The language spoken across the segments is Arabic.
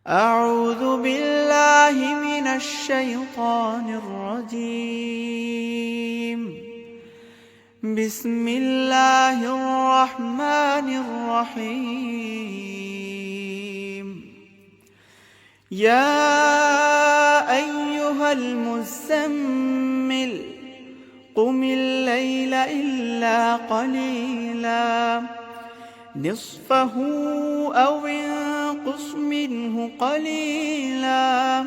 أعوذ بالله من الشيطان الرجيم. بسم الله الرحمن الرحيم. يا أيها المزمل قم الليل إلا قليلا نصفه أو انقص منه قليلا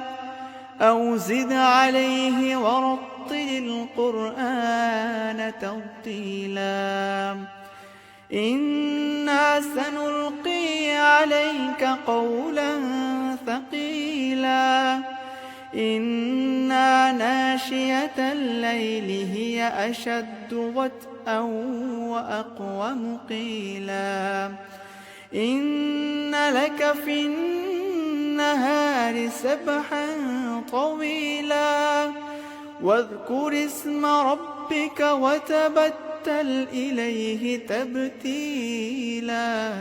أو زد عليه ورتل القرآن ترتيلا إنا سنلقي عليك قولا ثقيلا إنا ناشئة الليل هي أشد وطئا وأقوم قيلا إن لك في النهار سبحا طويلا واذكر اسم ربك وتبتل إليه تبتيلا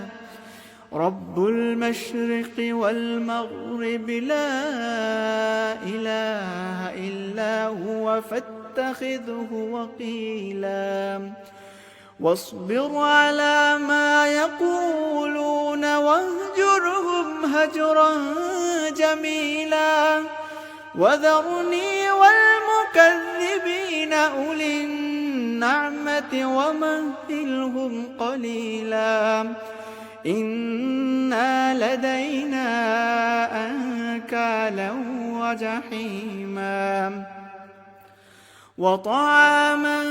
رب المشرق والمغرب لا إله إلا هو فاتخذه وكيلا واصبر على ما يقولون واهجرهم هجرا جميلا وذرني والمكذبين أولي النعمة ومهلهم قليلا إنا لدينا أنكالا وجحيما وطعاما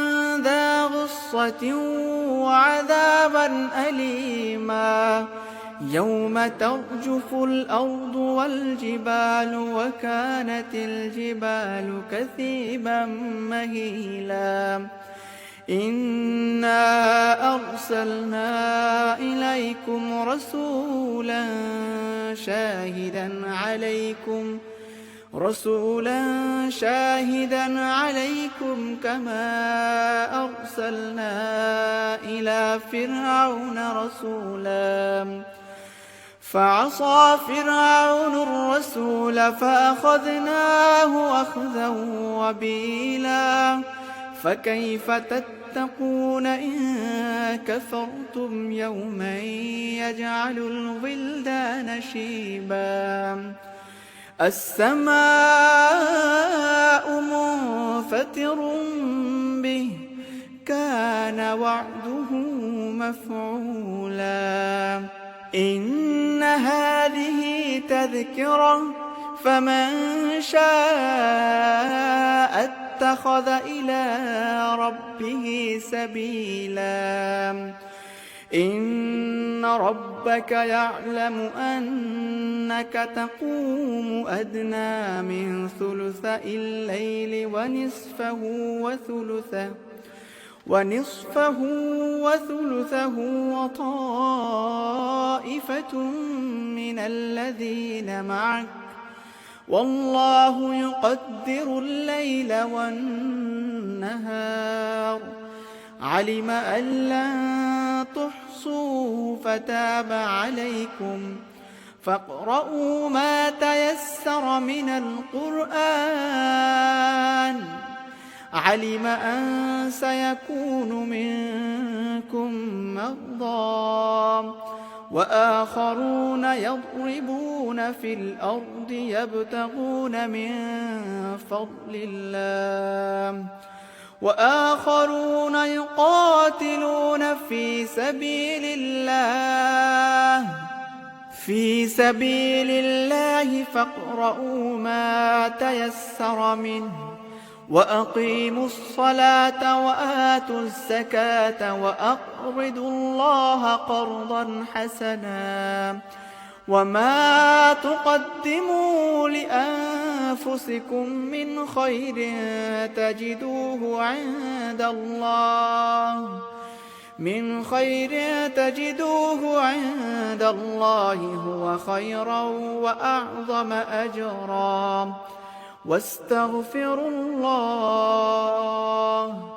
ذا غصة وعذابا أليما يوم ترجف الأرض والجبال وكانت الجبال كثيبا مهيلا إنا أرسلنا إليكم رسولا شاهدا عليكم كما أرسلنا إلى فرعون رسولا فعصى فرعون الرسول فأخذناه أخذا وبيلا فكيف تتقون إن كفرتم يوما يجعل الولدان شيبا السماء منفطر به كان وعده مفعولا إن هذه تذكرة فمن شاء اتخذ إلى ربه سبيلا إن ربك يعلم أنك تقوم أدنى من ثلثي الليل ونصفه وثلثه وطائفة من الذين معك والله يقدر الليل والنهار علم أن لن تحصوا فتاب عليكم فاقرؤوا ما تيسر من القرآن علم أن سيكون منكم مرضى وآخرون يضربون في الأرض يبتغون من فضل الله وآخرون يقاتلون في سبيل الله فاقرؤوا ما تيسر منه وأقيموا الصلاة وآتوا الزكاة وأقرضوا الله قرضا حسنا وما تقدموا لأنفسكم من خير تجدوه عند الله هو خيرا وأعظم أجرا واستغفروا الله